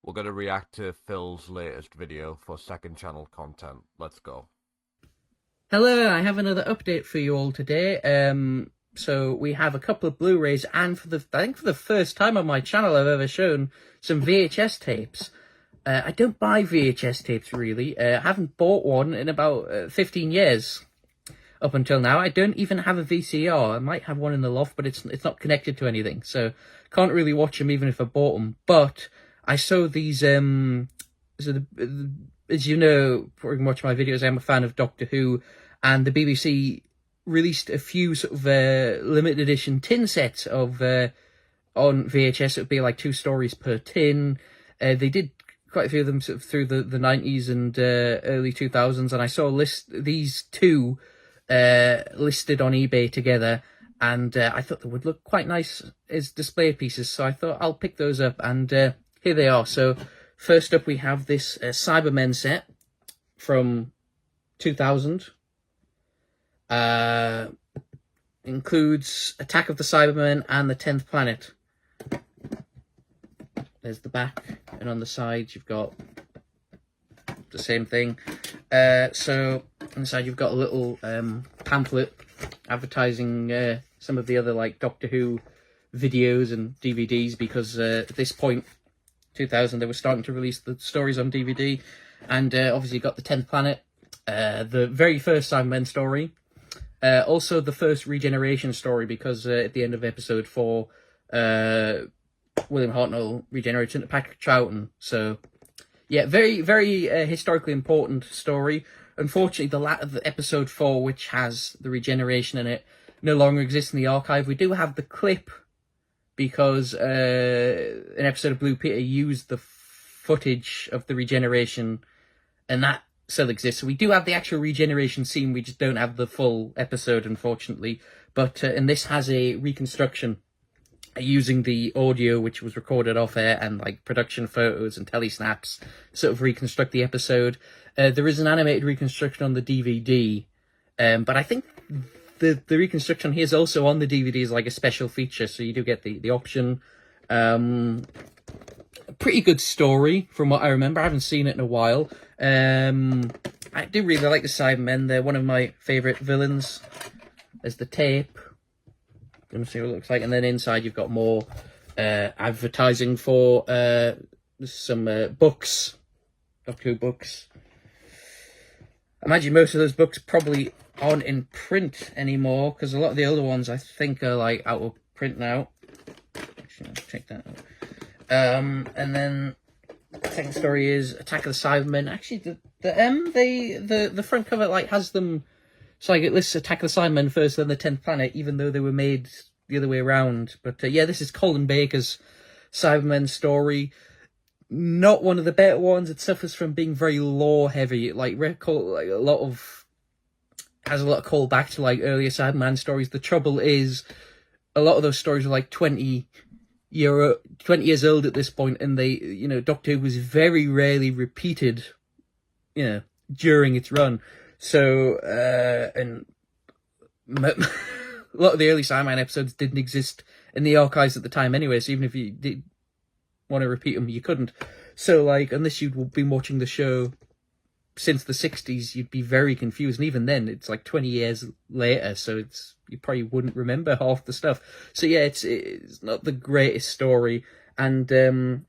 We're going to react to Phil's latest video for second channel content. Let's go. Hello, I have another update for you all today. So we have a couple of Blu-rays, and I think for the first time on my channel I've ever shown some VHS tapes. I don't buy VHS tapes really. I haven't bought one in about 15 years up until now. I don't even have a VCR. I might have one in the loft, but it's not connected to anything, so can't really watch them even if I bought them. But I saw these. As you know, before you can watch my videos, I'm a fan of Doctor Who, and the BBC released a few sort of limited edition tin sets of on VHS. It would be like 2 stories per tin. They did quite a few of them sort of through the 90s and early 2000s, and I saw these two listed on eBay together, and I thought they would look quite nice as display pieces, so I thought I'll pick those up, and here they are. So first up we have this Cybermen set from 2000. Includes Attack of the Cybermen and the 10th Planet. There's the back, and on the side you've got the same thing. So on the side you've got a little pamphlet advertising some of the other like Doctor Who videos and DVDs, because at this point, 2000, they were starting to release the stories on DVD, and obviously you got the 10th Planet, the very first Cybermen story, also the first regeneration story, because at the end of episode 4, William Hartnell regenerates into Patrick Troughton. So yeah, very, very historically important story. Unfortunately, the episode 4, which has the regeneration in it, no longer exists in the archive. We do have the clip, because an episode of Blue Peter used the footage of the regeneration, and that still exists. So we do have the actual regeneration scene, we just don't have the full episode, unfortunately. But and this has a reconstruction using the audio which was recorded off air, and like production photos and telesnaps, sort of reconstruct the episode. There is an animated reconstruction on the DVD, but I think the reconstruction here is also on the DVD as like a special feature, so you do get the option. A pretty good story from what I remember. I haven't seen it in a while. I do really like the Cybermen. They're one of my favourite villains. There's the tape. Let me see what it looks like. And then inside you've got more advertising for some books, Doctor Who books. I imagine most of those books probably aren't in print anymore, because a lot of the older ones I think are like out of print now. Actually, I'll check that out. And then the second story is Attack of the Cybermen. Actually, the front cover like has them. So like it lists Attack of the Cybermen first, then the 10th Planet, even though they were made the other way around. But yeah, this is Colin Baker's Cybermen story. Not one of the better ones. It suffers from being very lore heavy. Has a lot of callback to like earlier Cyberman stories. The trouble is, a lot of those stories are like 20 years old at this point, and they, Doctor Who was very rarely repeated, during its run. So, and a lot of the early Cyberman episodes didn't exist in the archives at the time anyway, so even if you did want to repeat them, you couldn't. So, like, unless you'd been watching the show since the 60s, you'd be very confused, and even then, it's like 20 years later, so you probably wouldn't remember half the stuff. So yeah, it's not the greatest story, and it's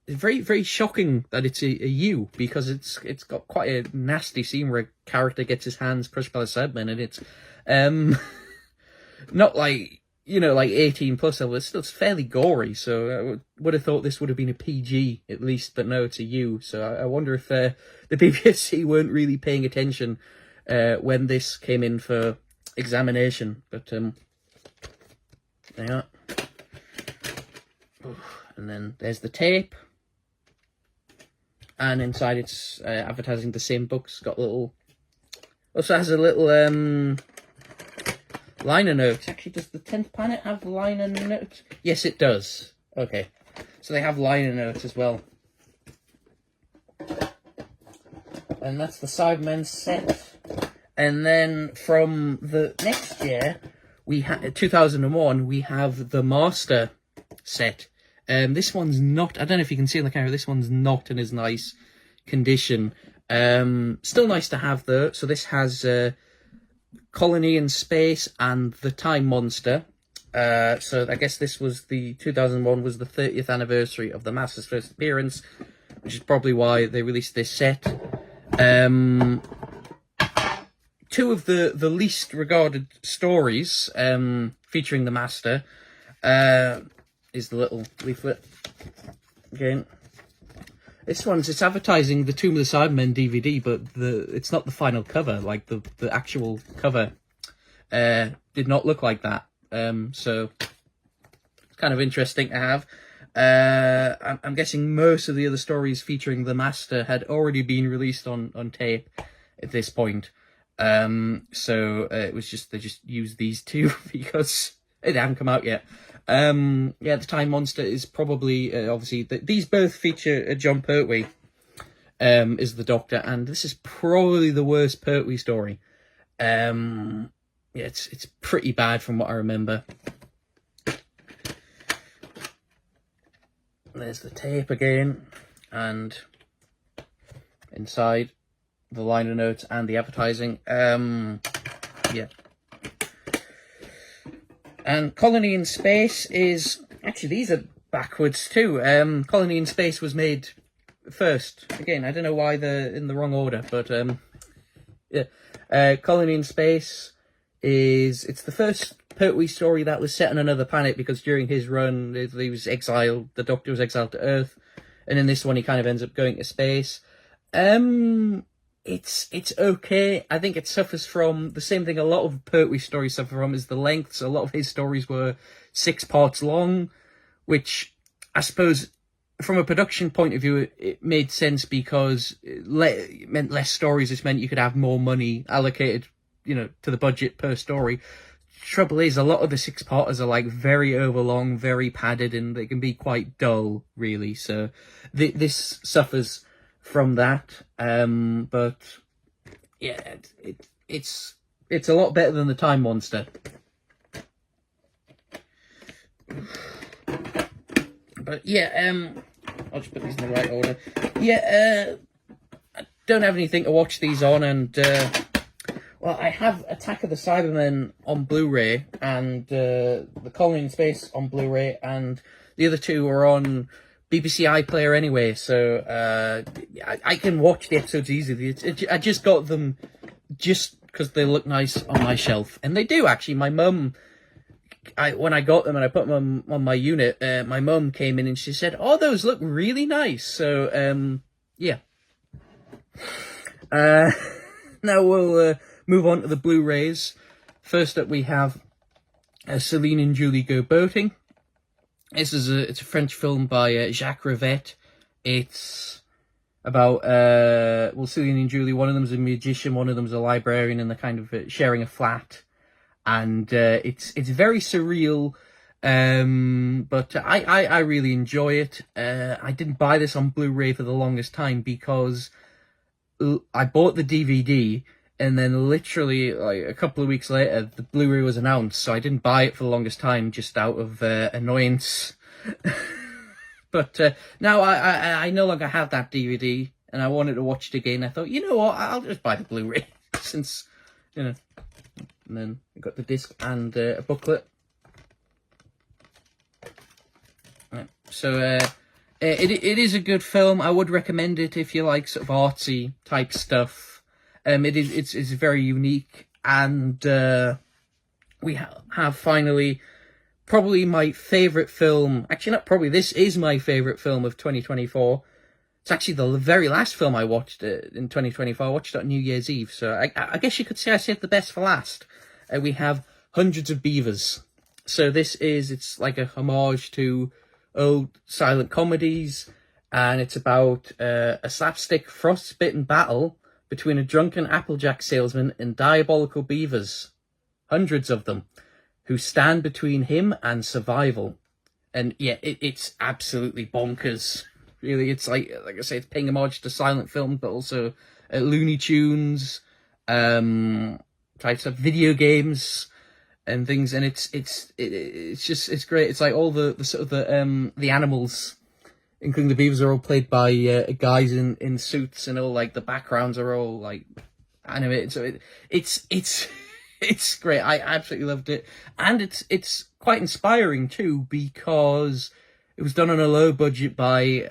very, very shocking that it's a U, because it's got quite a nasty scene where a character gets his hands crushed by the Cybermen, and it's not like, like 18 plus level. It's fairly gory, so I would have thought this would have been a PG at least, but no, it's a U. So I wonder if the BBC weren't really paying attention when this came in for examination. But there you are. And then there's the tape, and inside it's advertising the same books. Got also has a little liner notes. Actually, does the 10th Planet have liner notes? Yes, it does. Okay, so they have liner notes as well. And that's the Cybermen set. And then from the next year, 2001, we have the Master set. This one's not, I don't know if you can see on the camera, this one's not in as nice condition. Still nice to have though. So this has Colony in Space and The Time Monster. So I guess this was the 2001 was the 30th anniversary of the Master's first appearance, which is probably why they released this set. Two of the least regarded stories featuring the Master is the little leaflet again. This one's, it's advertising the Tomb of the Cybermen DVD, but it's not the final cover. Like the actual cover did not look like that. So it's kind of interesting to have. I'm guessing most of the other stories featuring the Master had already been released on tape at this point. So it was just, they just used these two because it hadn't come out yet. Yeah, The Time Monster is probably, obviously, these both feature John Pertwee, is the Doctor, and this is probably the worst Pertwee story. Yeah, it's pretty bad from what I remember. There's the tape again, and inside the liner notes and the advertising. Yeah. And Colony in Space is, actually these are backwards too. Colony in Space was made first. Again, I don't know why they're in the wrong order, but yeah. Colony in Space it's the first Pertwee story that was set on another planet, because during his run he was exiled, the Doctor was exiled to Earth, and in this one he kind of ends up going to space. It's okay. I think it suffers from the same thing a lot of Pertwee stories suffer from, is the lengths. A lot of his stories were 6 parts long, which I suppose from a production point of view it made sense, because it meant less stories. It meant you could have more money allocated, to the budget per story. Trouble is, a lot of the 6-parters are like very overlong, very padded, and they can be quite dull, really. So this suffers from that, but yeah, it's a lot better than The Time Monster. But yeah, I'll just put these in the right order. Yeah, I don't have anything to watch these on, and well, I have Attack of the Cybermen on Blu-ray, and the Colony in Space on Blu-ray, and the other two are on BBC iPlayer anyway, so I can watch the episodes easily. I just got them just because they look nice on my shelf, and they do actually. My mum, when I got them and I put them on my unit, my mum came in and she said, "Oh, those look really nice." So yeah. Now we'll move on to the Blu-rays. First up, we have Celine and Julie Go Boating. It's a French film by Jacques Rivette. It's about Celine and Julie. One of them's a magician, one of them's a librarian, and they're kind of sharing a flat. And it's very surreal, but I really enjoy it. I didn't buy this on Blu-ray for the longest time because I bought the DVD, and then literally like a couple of weeks later, the Blu-ray was announced, so I didn't buy it for the longest time, just out of annoyance. But now I no longer have that DVD, and I wanted to watch it again. I thought, you know what, I'll just buy the Blu-ray, since, And then I got the disc and a booklet. Right. So it is a good film. I would recommend it if you like sort of artsy type stuff. It's very unique, and we have finally probably my favourite film. Actually, not probably. This is my favourite film of 2024. It's actually the very last film I watched in 2024. I watched it on New Year's Eve, so I guess you could say I saved the best for last. We have Hundreds of Beavers. So it's like a homage to old silent comedies, and it's about a slapstick frostbitten battle between a drunken Applejack salesman and diabolical beavers, hundreds of them, who stand between him and survival. And yeah, it's absolutely bonkers. Really, it's like I say, it's paying homage to silent film, but also Looney Tunes, types of video games. and things, and it's great. It's like all the sort of the animals, including the beavers, are all played by guys in suits, and all like the backgrounds are all like animated. So it's it's great. I absolutely loved it, and it's quite inspiring too, because it was done on a low budget by,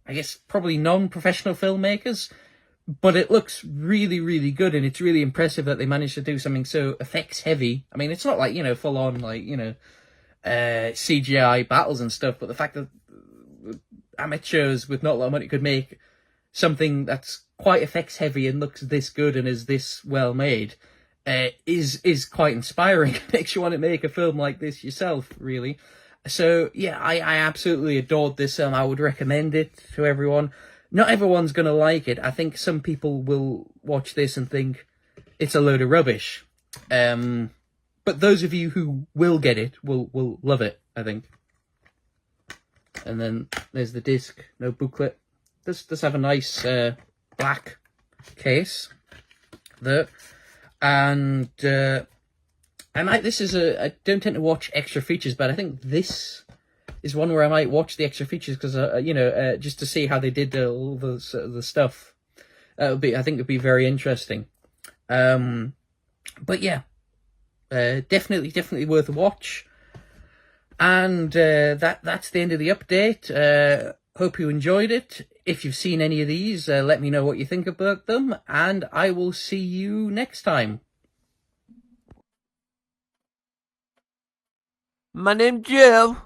I guess, probably non-professional filmmakers, but it looks really, really good, and it's really impressive that they managed to do something so effects heavy. I mean, it's not like, full on like, CGI battles and stuff, but the fact that amateurs with not a lot of money could make something that's quite effects heavy and looks this good and is this well made is quite inspiring. It makes you want to make a film like this yourself, really. So yeah, I absolutely adored this film. I would recommend it to everyone. Not everyone's gonna like it. I think some people will watch this and think it's a load of rubbish. But those of you who will get it will love it, I think. And then there's the disc, no booklet. This does have a nice black case there, and this is I don't tend to watch extra features, but I think this is one where I might watch the extra features because just to see how they did all the stuff. I think it'd be very interesting. But yeah, definitely worth a watch. And that's the end of the update. Hope you enjoyed it. If you've seen any of these, let me know what you think about them, and I will see you next time. My name's Joe.